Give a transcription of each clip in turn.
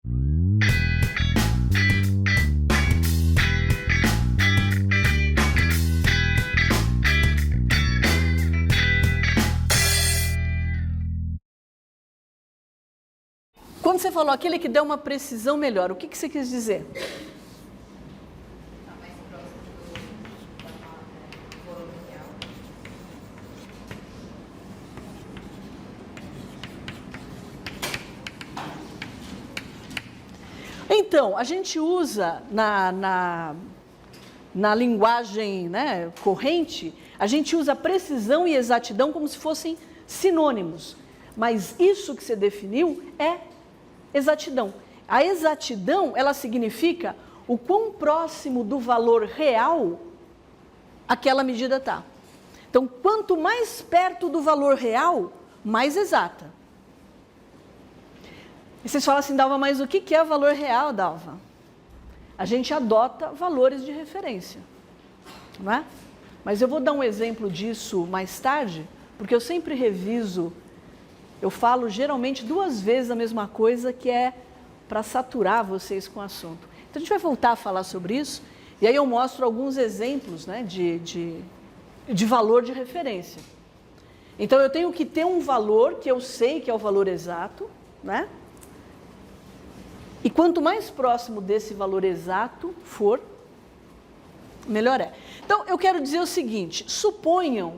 Quando você falou aquele que deu uma precisão melhor, o que você quis dizer? Então, a gente usa na linguagem, né, corrente, a gente usa precisão e exatidão como se fossem sinônimos. Mas isso que você definiu é exatidão. A exatidão, ela significa o quão próximo do valor real aquela medida está. Então, quanto mais perto do valor real, mais exata. E vocês falam assim, Dalva, mas o que é valor real, Dalva? A gente adota valores de referência, não é? Mas eu vou dar um exemplo disso mais tarde, porque eu sempre reviso, eu falo geralmente 2 vezes a mesma coisa, que é para saturar vocês com o assunto. Então a gente vai voltar a falar sobre isso, e aí eu mostro alguns exemplos, né, de valor de referência. Então eu tenho que ter um valor que eu sei que é o valor exato, né? E quanto mais próximo desse valor exato for, melhor é. Então, eu quero dizer o seguinte, suponham,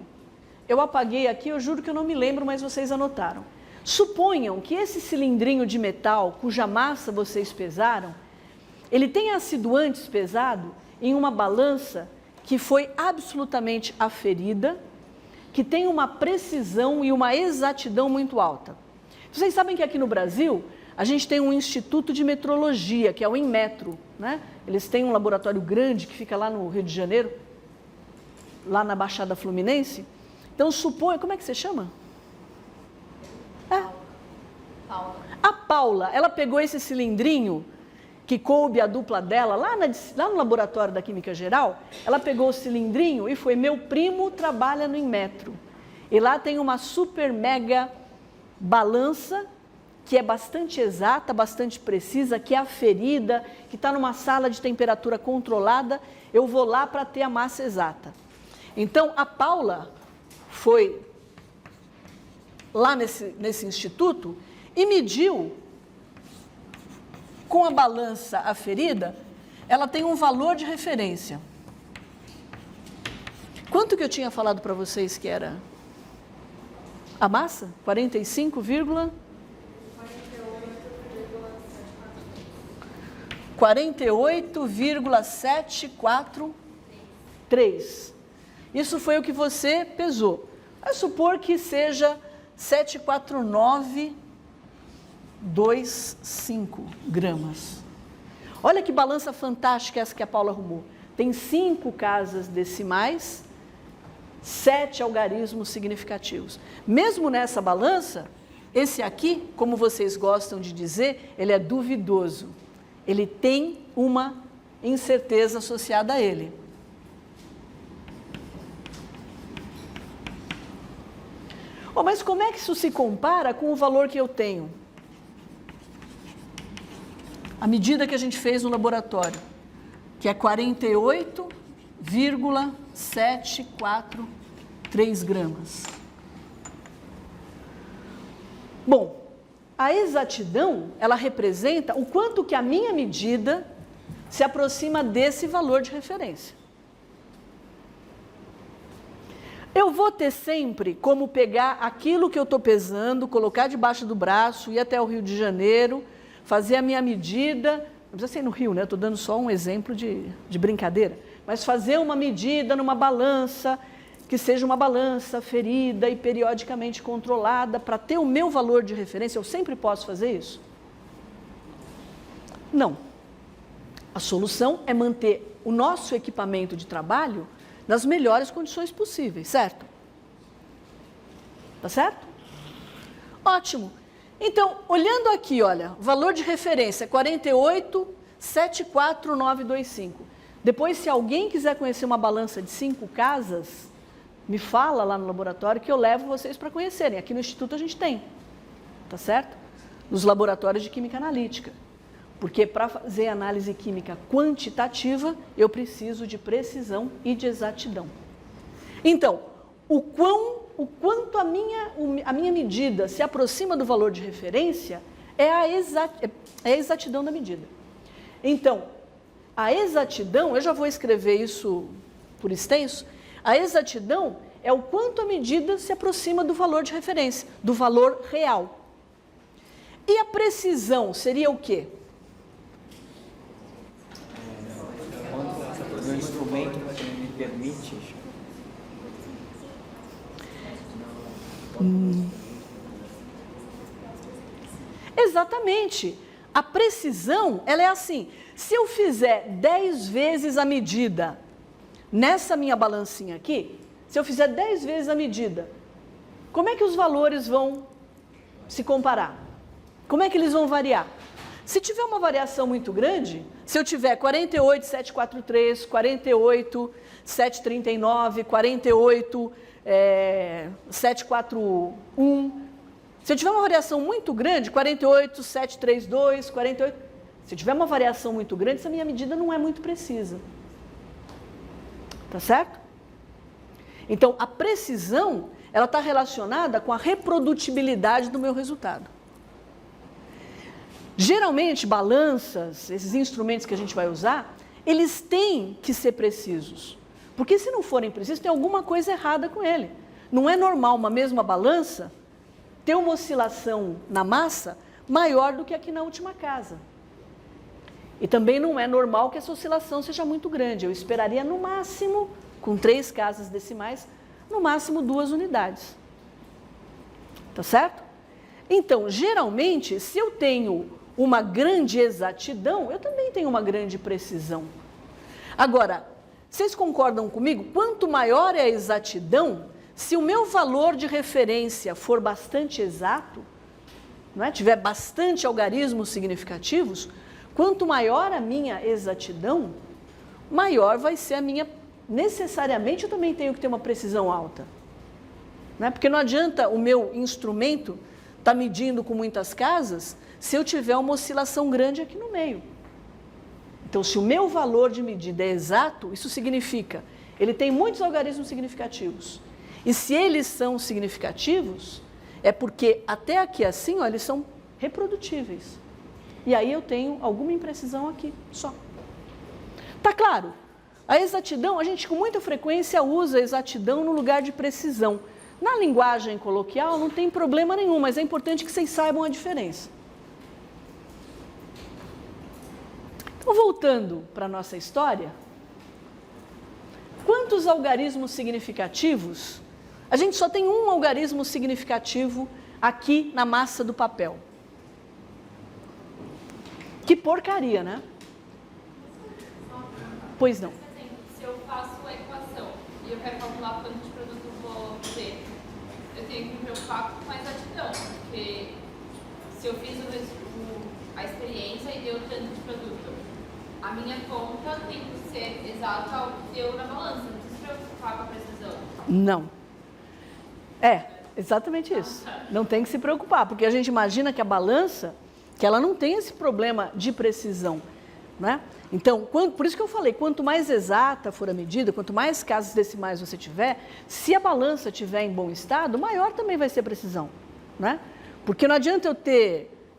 eu apaguei aqui, eu juro que eu não me lembro, mas vocês anotaram. Suponham que esse cilindrinho de metal, cuja massa vocês pesaram, ele tenha sido antes pesado em uma balança que foi absolutamente aferida, que tem uma precisão e uma exatidão muito alta. Vocês sabem que aqui no Brasil, a gente tem um instituto de metrologia, que é o Inmetro, né? Eles têm um laboratório grande que fica lá no Rio de Janeiro, lá na Baixada Fluminense. Então, suponha, como é que você chama? Paula. A Paula, ela pegou esse cilindrinho que coube a dupla dela, lá no laboratório da Química Geral, ela pegou o cilindrinho e foi, meu primo trabalha no Inmetro. E lá tem uma super mega balança, que é bastante exata, bastante precisa, que é aferida, que está numa sala de temperatura controlada, eu vou lá para ter a massa exata. Então, a Paula foi lá nesse instituto e mediu, com a balança aferida, ela tem um valor de referência. Quanto que eu tinha falado para vocês que era a massa? 48,743. Isso foi o que você pesou. Vamos supor que seja 74925 gramas. Olha que balança fantástica essa que a Paula arrumou. Tem 5 casas decimais, 7 algarismos significativos. Mesmo nessa balança, esse aqui, como vocês gostam de dizer, ele é duvidoso. Ele tem uma incerteza associada a ele. Oh, mas como é que isso se compara com o valor que eu tenho? A medida que a gente fez no laboratório, que é 48,743 gramas. Bom, a exatidão, ela representa o quanto que a minha medida se aproxima desse valor de referência. Eu vou ter sempre como pegar aquilo que eu estou pesando, colocar debaixo do braço, ir até o Rio de Janeiro, fazer a minha medida, não precisa ser no Rio, né? Estou dando só um exemplo de brincadeira, mas fazer uma medida numa balança, que seja uma balança ferida e periodicamente controlada, para ter o meu valor de referência. Eu sempre posso fazer isso? Não. A solução é manter o nosso equipamento de trabalho nas melhores condições possíveis, certo? Tá certo? Ótimo. Então, olhando aqui, olha, valor de referência 48,74925. Depois, se alguém quiser conhecer uma balança de 5 casas, me fala lá no laboratório que eu levo vocês para conhecerem. Aqui no Instituto a gente tem, tá certo? Nos laboratórios de Química Analítica. Porque para fazer análise química quantitativa, eu preciso de precisão e de exatidão. Então, o quanto a minha medida se aproxima do valor de referência é a exatidão da medida. Então, a exatidão, eu já vou escrever isso por extenso, a exatidão é o quanto a medida se aproxima do valor de referência, do valor real. E a precisão seria o quê? O instrumento que me permite... Exatamente. A precisão, ela é assim, se eu fizer 10 vezes a medida nessa minha balancinha aqui, se eu fizer 10 vezes a medida, como é que os valores vão se comparar? Como é que eles vão variar? Se tiver uma variação muito grande, se eu tiver 48,743, 48,739, 48,741, se eu tiver uma variação muito grande, 48,732, 48... Se eu tiver uma variação muito grande, essa minha medida não é muito precisa. Tá certo? Então, a precisão, ela está relacionada com a reprodutibilidade do meu resultado. Geralmente, balanças, esses instrumentos que a gente vai usar, eles têm que ser precisos. Porque se não forem precisos, tem alguma coisa errada com ele. Não é normal uma mesma balança ter uma oscilação na massa maior do que aqui na última casa. E também não é normal que essa oscilação seja muito grande. Eu esperaria no máximo, com 3 casas decimais, no máximo 2 unidades. Tá certo? Então, geralmente, se eu tenho uma grande exatidão, eu também tenho uma grande precisão. Agora, vocês concordam comigo? Quanto maior é a exatidão, se o meu valor de referência for bastante exato, não é? Tiver bastante algarismos significativos, quanto maior a minha exatidão, maior vai ser a minha... Necessariamente eu também tenho que ter uma precisão alta. Não é? Porque não adianta o meu instrumento estar medindo com muitas casas se eu tiver uma oscilação grande aqui no meio. Então, se o meu valor de medida é exato, isso significa, ele tem muitos algarismos significativos. E se eles são significativos, é porque até aqui assim, ó, eles são reprodutíveis. E aí eu tenho alguma imprecisão aqui, só. Tá claro? A exatidão, a gente com muita frequência usa a exatidão no lugar de precisão. Na linguagem coloquial não tem problema nenhum, mas é importante que vocês saibam a diferença. Então, voltando para a nossa história, quantos algarismos significativos? A gente só tem um algarismo significativo aqui na massa do papel. Que porcaria, né? Pois não. Se eu faço a equação e eu quero calcular quanto de produto eu vou ter, eu tenho que me preocupar com a exatidão, porque se eu fiz a experiência e deu tanto de produto, a minha conta tem que ser exata ao que deu na balança, não precisa se preocupar com a precisão. Não. É, exatamente isso. Não tem que se preocupar, porque a gente imagina que a balança, que ela não tem esse problema de precisão, né? Então, por isso que eu falei, quanto mais exata for a medida, quanto mais casas decimais você tiver, se a balança estiver em bom estado, maior também vai ser a precisão, né? Porque não adianta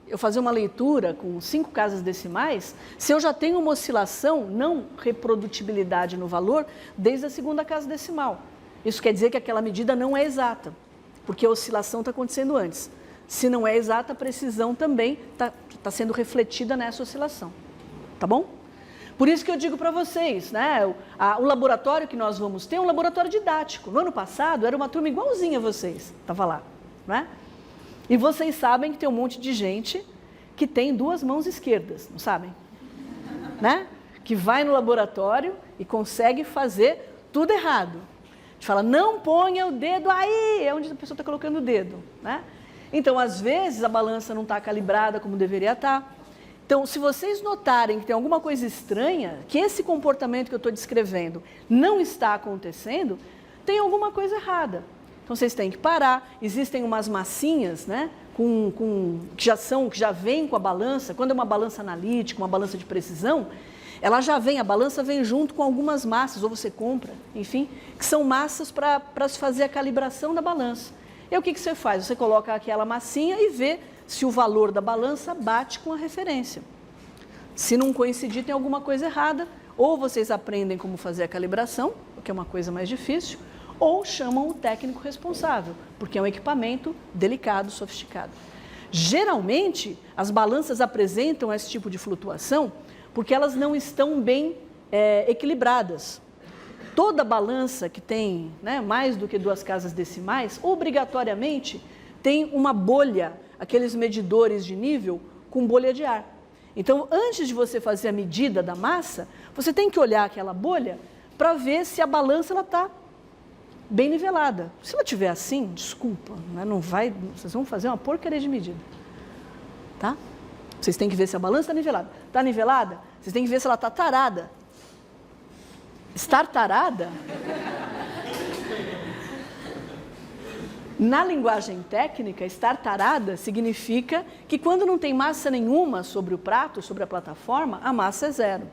eu fazer uma leitura com 5 casas decimais, se eu já tenho uma oscilação, não reprodutibilidade no valor, desde a 2ª casa decimal. Isso quer dizer que aquela medida não é exata, porque a oscilação está acontecendo antes. Se não é exata, a precisão também está sendo refletida nessa oscilação. Tá bom? Por isso que eu digo para vocês, né? O laboratório que nós vamos ter é um laboratório didático. No ano passado, era uma turma igualzinha a vocês, estava lá, né? E vocês sabem que tem um monte de gente que tem 2 mãos esquerdas, não sabem? Né? Que vai no laboratório e consegue fazer tudo errado. A gente fala, não ponha o dedo aí, é onde a pessoa está colocando o dedo, né? Então, às vezes, a balança não está calibrada como deveria estar. Então, se vocês notarem que tem alguma coisa estranha, que esse comportamento que eu estou descrevendo não está acontecendo, tem alguma coisa errada. Então, vocês têm que parar. Existem umas massinhas, né, que já vem com a balança, quando é uma balança analítica, uma balança de precisão, a balança vem junto com algumas massas, ou você compra, enfim, que são massas para se fazer a calibração da balança. E o que você faz? Você coloca aquela massinha e vê se o valor da balança bate com a referência. Se não coincidir, tem alguma coisa errada, ou vocês aprendem como fazer a calibração, o que é uma coisa mais difícil, ou chamam o técnico responsável, porque é um equipamento delicado, sofisticado. Geralmente, as balanças apresentam esse tipo de flutuação porque elas não estão bem equilibradas. Toda balança que tem mais do que 2 casas decimais, obrigatoriamente tem uma bolha, aqueles medidores de nível com bolha de ar. Então, antes de você fazer a medida da massa, você tem que olhar aquela bolha para ver se a balança está bem nivelada. Se ela estiver assim, desculpa, não vai, vocês vão fazer uma porcaria de medida. Tá? Vocês têm que ver se a balança está nivelada. Está nivelada? Vocês têm que ver se ela está tarada. Estar tarada, na linguagem técnica, estar tarada significa que quando não tem massa nenhuma sobre o prato, sobre a plataforma, a massa é 0.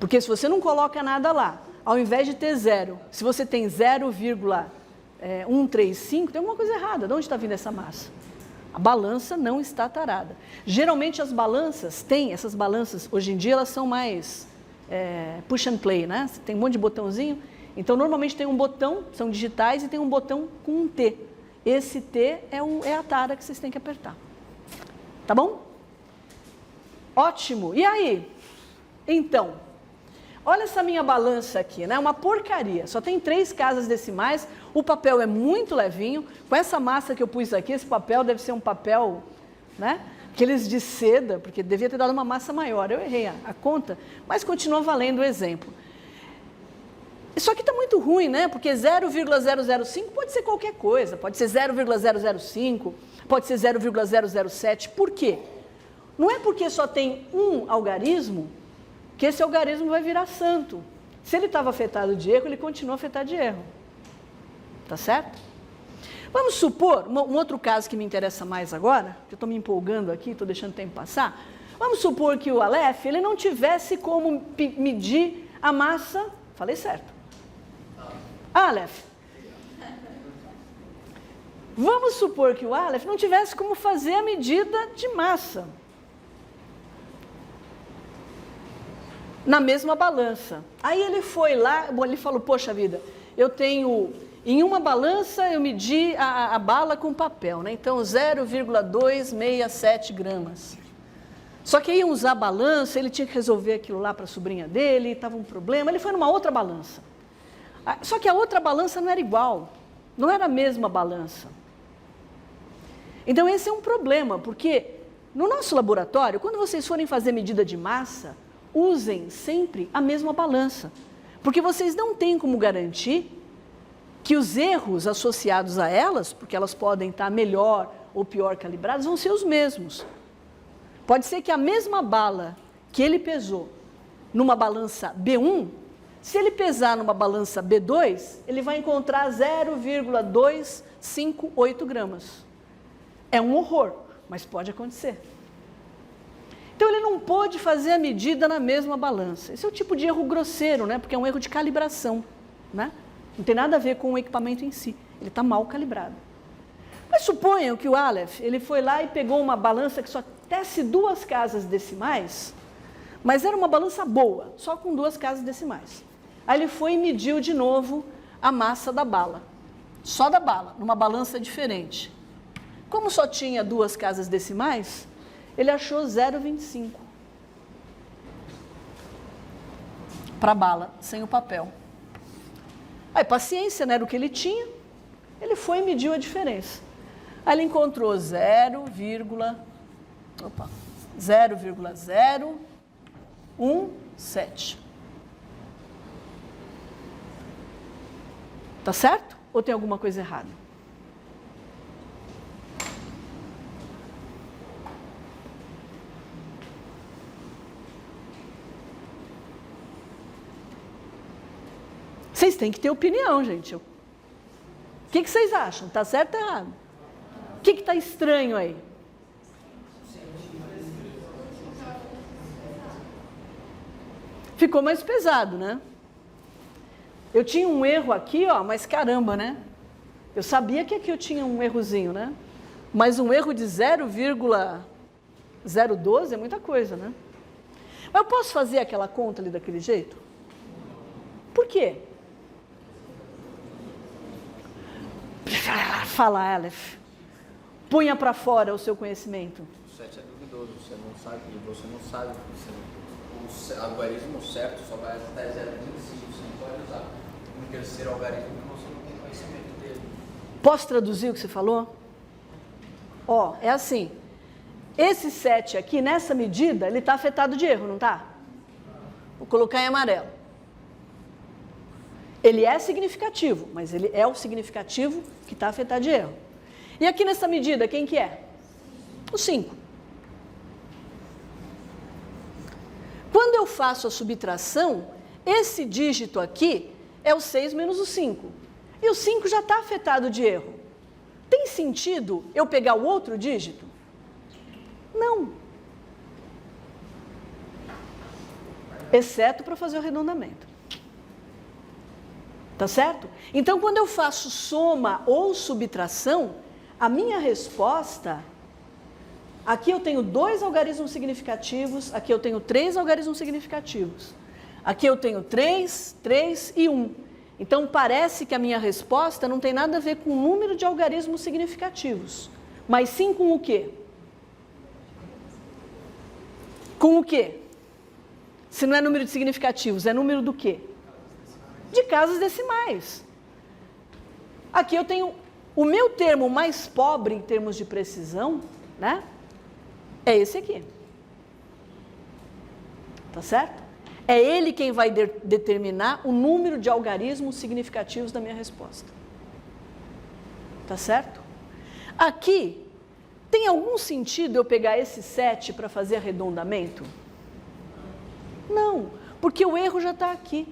Porque se você não coloca nada lá, ao invés de ter 0, se você tem 0,135, tem alguma coisa errada. De onde está vindo essa massa? A balança não está tarada. Geralmente as balanças essas balanças, hoje em dia elas são mais push and play, né? Tem um monte de botãozinho. Então normalmente tem um botão, são digitais, e tem um botão com um T. Esse T é a tara que vocês têm que apertar. Tá bom? Ótimo. E aí? Então, olha essa minha balança aqui, né? Uma porcaria. Só tem 3 casas decimais, o papel é muito levinho. Com essa massa que eu pus aqui, esse papel deve ser um papel, né? Aqueles de seda, porque devia ter dado uma massa maior. Eu errei a conta, mas continua valendo o exemplo. Isso aqui está muito ruim, né? Porque 0,005 pode ser qualquer coisa, pode ser 0,005, pode ser 0,007. Por quê? Não é porque só tem um algarismo que esse algarismo vai virar santo. Se ele estava afetado de erro, ele continua afetado de erro. Tá certo? Vamos supor, um outro caso que me interessa mais agora, que eu estou me empolgando aqui, estou deixando o tempo passar. Vamos supor que o Aleph, ele não tivesse como medir a massa, falei certo. Aleph. Vamos supor que o Aleph não tivesse como fazer a medida de massa na mesma balança. Aí ele foi lá, ele falou, poxa vida, eu tenho, em uma balança eu medi a bala com papel, né? Então 0,267 gramas. Só que aí ia usar a balança, ele tinha que resolver aquilo lá para a sobrinha dele, estava um problema, ele foi numa outra balança. Só que a outra balança não era igual, não era a mesma balança. Então esse é um problema, porque no nosso laboratório, quando vocês forem fazer medida de massa, usem sempre a mesma balança, porque vocês não têm como garantir que os erros associados a elas, porque elas podem estar melhor ou pior calibradas, vão ser os mesmos. Pode ser que a mesma bala que ele pesou numa balança B1, se ele pesar numa balança B2, ele vai encontrar 0,258 gramas. É um horror, mas pode acontecer. Então, ele não pôde fazer a medida na mesma balança. Esse é o tipo de erro grosseiro, né? Porque é um erro de calibração, né? Não tem nada a ver com o equipamento em si. Ele está mal calibrado. Mas suponham que o Aleph, ele foi lá e pegou uma balança que só tece 2 casas decimais, mas era uma balança boa, só com 2 casas decimais. Aí ele foi e mediu de novo a massa da bala, só da bala, numa balança diferente. Como só tinha 2 casas decimais, ele achou 0,25 para a bala, sem o papel. Aí, paciência, não era o que ele tinha, ele foi e mediu a diferença. Aí ele encontrou 0,017. Tá certo? Ou tem alguma coisa errada? Vocês têm que ter opinião, gente. O que vocês acham? Tá certo ou errado? O que está estranho aí? Ficou mais pesado, né? Eu tinha um erro aqui, ó, mas caramba, né? Eu sabia que aqui eu tinha um errozinho, né? Mas um erro de 0,012 é muita coisa, né? Mas eu posso fazer aquela conta ali daquele jeito? Por quê? Fala, Aleph. Punha para fora o seu conhecimento. O 7 é duvidoso, você não sabe. O algarismo certo só vai até 0,25, você não pode usar um terceiro algarismo que você não tem conhecimento dele. Posso traduzir o que você falou? Ó, é assim. Esse 7 aqui, nessa medida, ele está afetado de erro, não está? Vou colocar em amarelo. Ele é significativo, mas ele é o significativo que está afetado de erro. E aqui nessa medida, quem que é? O 5. Quando eu faço a subtração, esse dígito aqui é o 6 menos o 5. E o 5 já está afetado de erro. Tem sentido eu pegar o outro dígito? Não. Exceto para fazer o arredondamento. Tá certo? Então, quando eu faço soma ou subtração, a minha resposta... Aqui eu tenho 2 algarismos significativos, aqui eu tenho 3 algarismos significativos. Aqui eu tenho 3, 3 e 1. Então, parece que a minha resposta não tem nada a ver com o número de algarismos significativos, mas sim com o quê? Com o quê? Se não é número de significativos, é número do quê? De casas decimais. Aqui eu tenho o meu termo mais pobre em termos de precisão, né? É esse aqui. Tá certo? É ele quem vai determinar o número de algarismos significativos da minha resposta. Tá certo? Aqui, tem algum sentido eu pegar esse 7 para fazer arredondamento? Não, porque o erro já está aqui.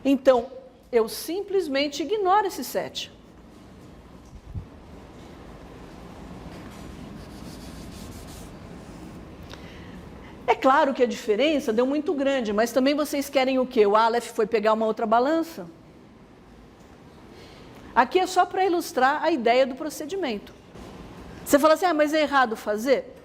Então, eu simplesmente ignoro esse 7. É claro que a diferença deu muito grande, mas também vocês querem o quê? O Aleph foi pegar uma outra balança? Aqui é só para ilustrar a ideia do procedimento. Você fala assim, mas é errado fazer?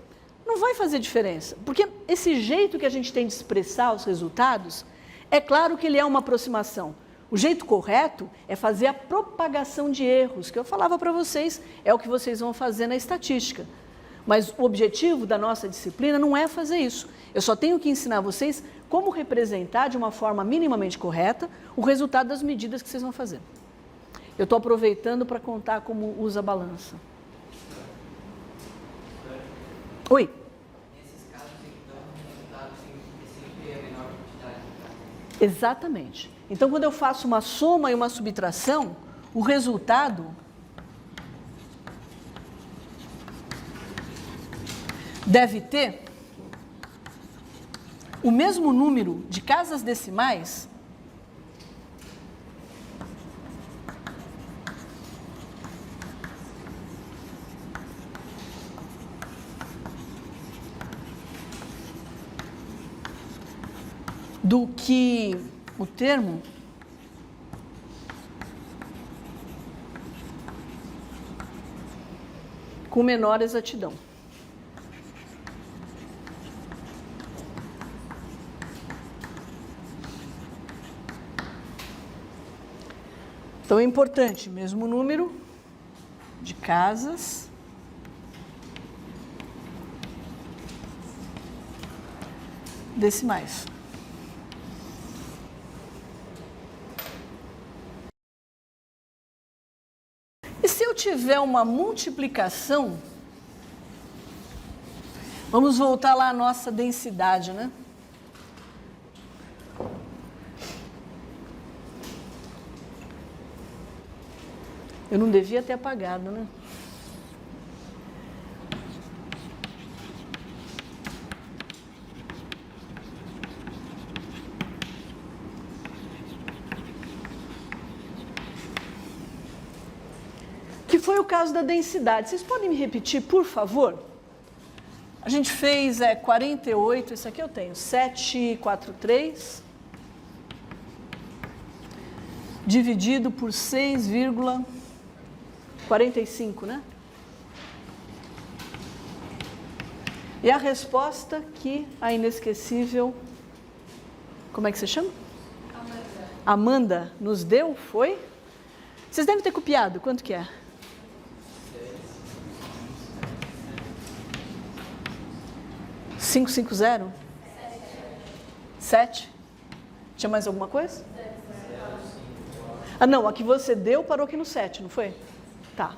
Não vai fazer diferença, porque esse jeito que a gente tem de expressar os resultados, é claro que ele é uma aproximação. O jeito correto é fazer a propagação de erros, que eu falava para vocês, é o que vocês vão fazer na estatística. Mas o objetivo da nossa disciplina não é fazer isso. Eu só tenho que ensinar vocês como representar de uma forma minimamente correta o resultado das medidas que vocês vão fazer. Eu estou aproveitando para contar como usa a balança. Oi? Nesses casos, então, o resultado sempre é a menor quantidade. Exatamente. Então, quando eu faço uma soma e uma subtração, o resultado deve ter o mesmo número de casas decimais do que o termo com menor exatidão. Então é importante, mesmo número de casas decimais. E se eu tiver uma multiplicação, vamos voltar lá à nossa densidade, né? Eu não devia ter apagado, né? que foi o caso da densidade. Vocês podem me repetir, por favor? A gente fez 48, esse aqui eu tenho, 743, dividido por 6,45, né? E a resposta que a inesquecível, como é que você chama? Amanda nos deu foi? Vocês devem ter copiado, quanto que é? 550? 7? Tinha mais alguma coisa? Ah, não, a que você deu parou aqui no 7, não foi? Tá.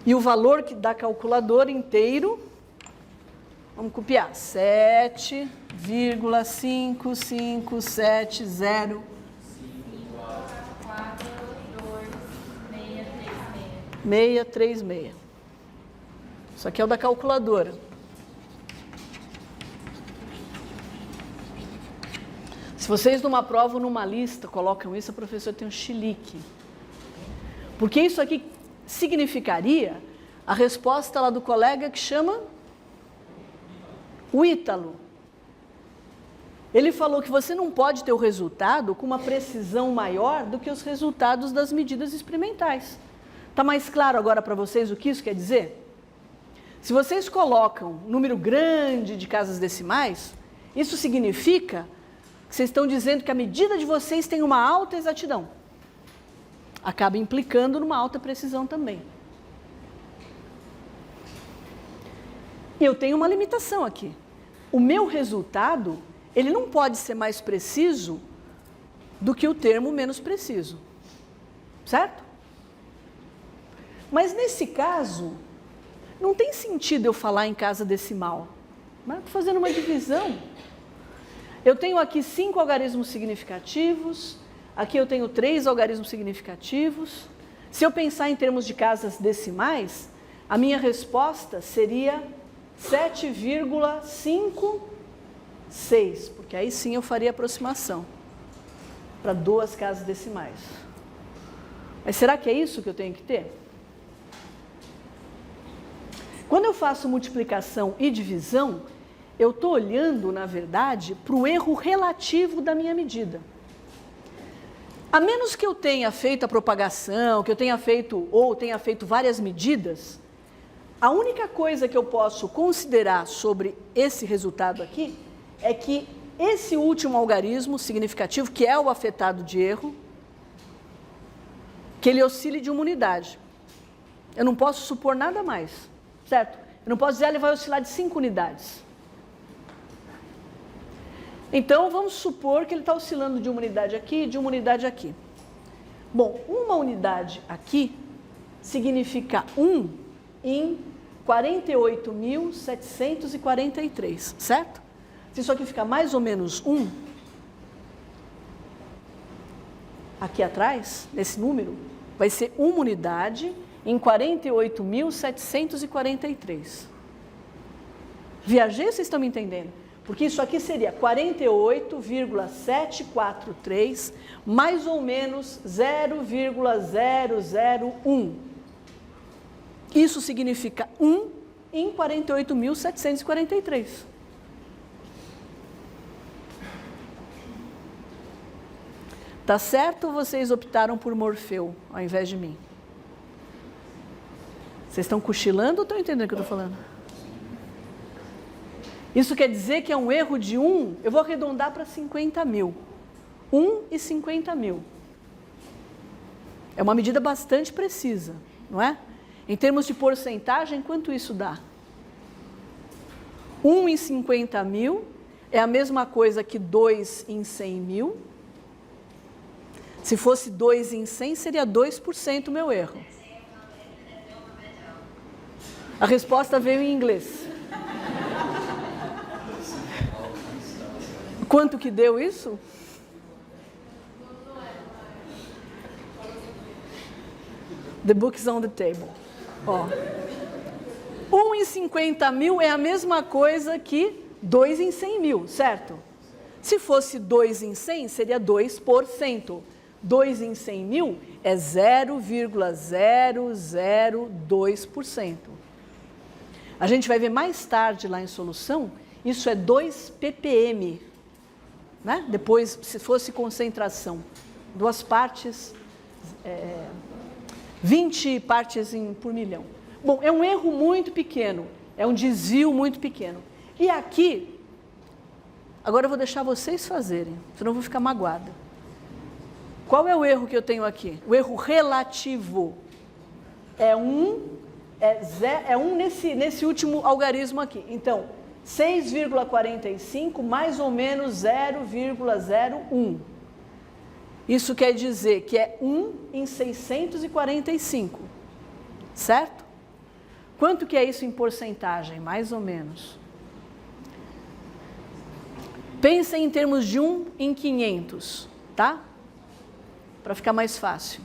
E o valor da calculadora inteiro, vamos copiar, 7,5570. 636. Isso aqui é o da calculadora. Se vocês numa prova ou numa lista colocam isso, a professora tem um chilique. Porque isso aqui significaria a resposta lá do colega que chama o Ítalo. Ele falou que você não pode ter o resultado com uma precisão maior do que os resultados das medidas experimentais. Está mais claro agora para vocês o que isso quer dizer? Se vocês colocam um número grande de casas decimais, isso significa que vocês estão dizendo que a medida de vocês tem uma alta exatidão. Acaba implicando numa alta precisão também. E eu tenho uma limitação aqui. O meu resultado, ele não pode ser mais preciso do que o termo menos preciso. Certo? Mas nesse caso, não tem sentido eu falar em casa decimal. Estou fazendo uma divisão. Eu tenho aqui 5 algarismos significativos, aqui eu tenho 3 algarismos significativos. Se eu pensar em termos de casas decimais, a minha resposta seria 7,56, porque aí sim eu faria aproximação para 2 casas decimais. Mas será que é isso que eu tenho que ter? Quando eu faço multiplicação e divisão, eu estou olhando, na verdade, para o erro relativo da minha medida. A menos que eu tenha feito a propagação, que eu tenha feito várias medidas, a única coisa que eu posso considerar sobre esse resultado aqui é que esse último algarismo significativo, que é o afetado de erro, que ele oscile de uma unidade. Eu não posso supor nada mais, certo? Eu não posso dizer que ele vai oscilar de 5 unidades. Então, vamos supor que ele está oscilando de uma unidade aqui e de uma unidade aqui. Bom, uma unidade aqui significa 1 em 48.743, certo? Se isso aqui ficar mais ou menos 1, aqui atrás, nesse número, vai ser uma unidade em 48.743. Viajei, vocês estão me entendendo? Porque isso aqui seria 48,743 mais ou menos 0,001. Isso significa 1 em 48.743. Tá certo ou vocês optaram por Morfeu ao invés de mim? Vocês estão cochilando ou estão entendendo o que eu estou falando? Isso quer dizer que é um erro de 1, eu vou arredondar para 50 mil. 1 e 50 mil. É uma medida bastante precisa, não é? Em termos de porcentagem, quanto isso dá? 1 em 50 mil é a mesma coisa que 2 em 100 mil. Se fosse 2 em 100, seria 2% o meu erro. A resposta veio em inglês. Quanto que deu isso? The book's on the table. Ó. 1 em 50 mil é a mesma coisa que 2 em 100 mil, certo? Se fosse 2 em 100, seria 2%. 2 em 100 mil é 0,002%. A gente vai ver mais tarde lá em solução, isso é 2 ppm, né? Depois, se fosse concentração, 2 partes, 20 partes por milhão. Bom, é um erro muito pequeno, é um desvio muito pequeno. E aqui, agora eu vou deixar vocês fazerem, senão eu vou ficar magoada. Qual é o erro que eu tenho aqui? O erro relativo é um nesse último algarismo aqui. Então, 6,45 mais ou menos 0,01. Isso quer dizer que é 1 em 645, certo? Quanto que é isso em porcentagem, mais ou menos? Pensem em termos de 1 em 500, tá? Para ficar mais fácil.